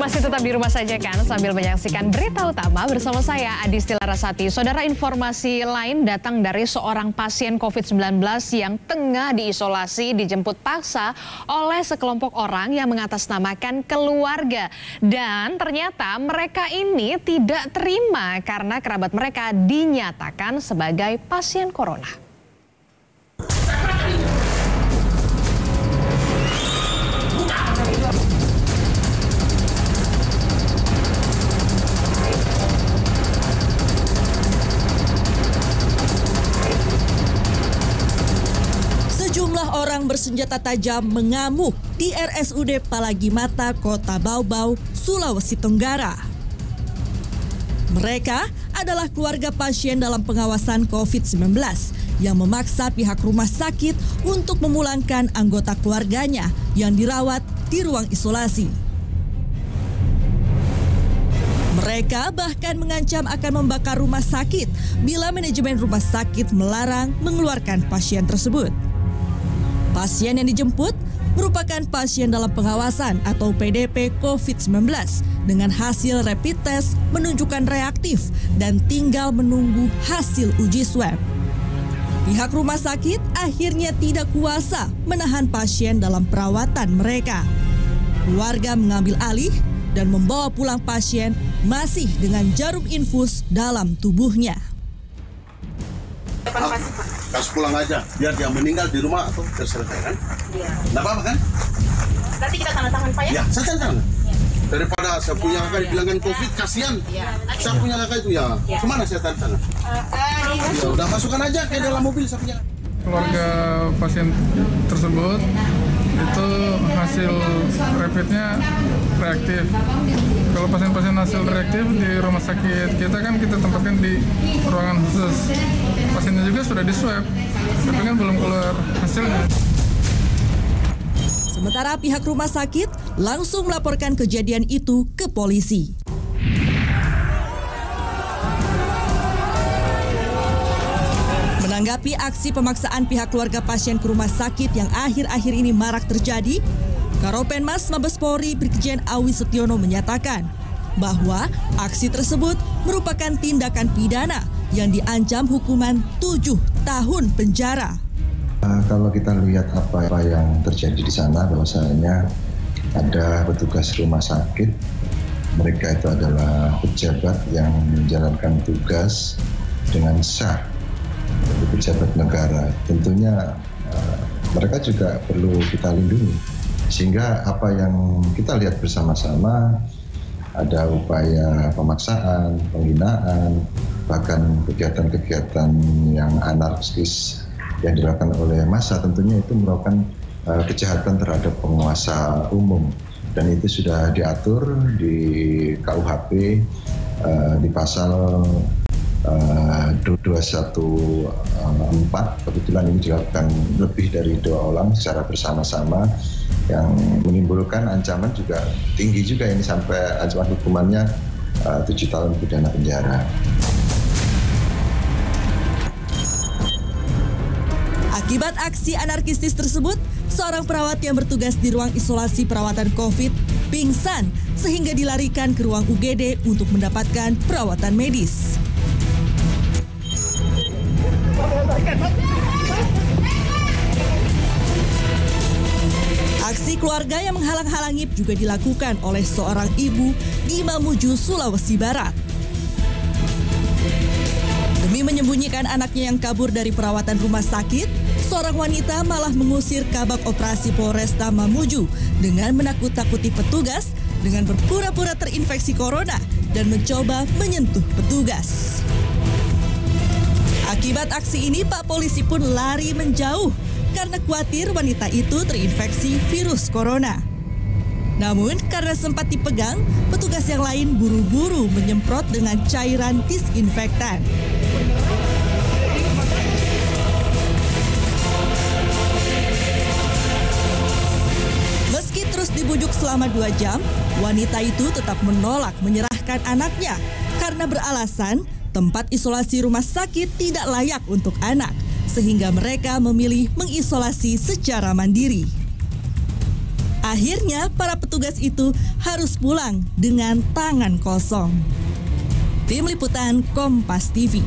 Masih tetap di rumah saja kan sambil menyaksikan berita utama bersama saya Adisti Larasati. Saudara, informasi lain datang dari seorang pasien COVID-19 yang tengah diisolasi dijemput paksa oleh sekelompok orang yang mengatasnamakan keluarga. Dan ternyata mereka ini tidak terima karena kerabat mereka dinyatakan sebagai pasien corona. Sejumlah orang bersenjata tajam mengamuk di RSUD Palagimata, Kota Bau-Bau, Sulawesi Tenggara. Mereka adalah keluarga pasien dalam pengawasan COVID-19 yang memaksa pihak rumah sakit untuk memulangkan anggota keluarganya yang dirawat di ruang isolasi. Mereka bahkan mengancam akan membakar rumah sakit bila manajemen rumah sakit melarang mengeluarkan pasien tersebut. Pasien yang dijemput merupakan pasien dalam pengawasan atau PDP COVID-19 dengan hasil rapid test menunjukkan reaktif dan tinggal menunggu hasil uji swab. Pihak rumah sakit akhirnya tidak kuasa menahan pasien dalam perawatan mereka. Keluarga mengambil alih dan membawa pulang pasien masih dengan jarum infus dalam tubuhnya. Kasih pulang aja, biar dia meninggal di rumah atau terselesai kan? Iya. Nggak apa-apa kan? Nanti kita tanda tangan Pak ya? Ya, saya tanda tangan. Daripada saya punya kakak dibilangkan COVID, kasihan. Saya punya kakak itu ya. Kemana saya tanda tangan? Ya, udah masukkan aja ke dalam mobil saya punya. Keluarga pasien tersebut itu hasil rapidnya reaktif. Kalau pasien-pasien hasil reaktif di rumah sakit kita kan kita tempatkan di ruangan khusus. Pasiennya juga sudah di swab, tapi kan belum keluar hasilnya. Sementara pihak rumah sakit langsung melaporkan kejadian itu ke polisi. Menanggapi aksi pemaksaan pihak keluarga pasien ke rumah sakit yang akhir-akhir ini marak terjadi, Karopenmas Mabes Polri Brigjen Awi Setiono menyatakan bahwa aksi tersebut merupakan tindakan pidana yang diancam hukuman 7 tahun penjara. Kalau kita lihat apa yang terjadi di sana, bahwasanya ada petugas rumah sakit, mereka itu adalah pejabat yang menjalankan tugas dengan sah, pejabat negara. Tentunya mereka juga perlu kita lindungi, sehingga apa yang kita lihat bersama-sama ada upaya pemaksaan, penghinaan, bahkan kegiatan-kegiatan yang anarkis yang dilakukan oleh massa, tentunya itu merupakan kejahatan terhadap penguasa umum, dan itu sudah diatur di KUHP di pasal 214. Kebetulan ini dilakukan lebih dari 2 orang secara bersama-sama, yang menimbulkan ancaman juga tinggi juga, ini sampai ancaman hukumannya 7 tahun pidana penjara. Akibat aksi anarkistis tersebut, seorang perawat yang bertugas di ruang isolasi perawatan COVID pingsan sehingga dilarikan ke ruang UGD untuk mendapatkan perawatan medis. Aksi keluarga yang menghalang-halangi juga dilakukan oleh seorang ibu di Mamuju, Sulawesi Barat. Demi menyembunyikan anaknya yang kabur dari perawatan rumah sakit, seorang wanita malah mengusir kabak operasi Polresta Mamuju dengan menakut-takuti petugas dengan berpura-pura terinfeksi corona dan mencoba menyentuh petugas. Akibat aksi ini, Pak Polisi pun lari menjauh karena khawatir wanita itu terinfeksi virus corona. Namun karena sempat dipegang, petugas yang lain buru-buru menyemprot dengan cairan disinfektan. Meski terus dibujuk selama 2 jam, wanita itu tetap menolak menyerahkan anaknya karena beralasan tempat isolasi rumah sakit tidak layak untuk anak, sehingga mereka memilih mengisolasi secara mandiri. Akhirnya para petugas itu harus pulang dengan tangan kosong. Tim Liputan Kompas TV.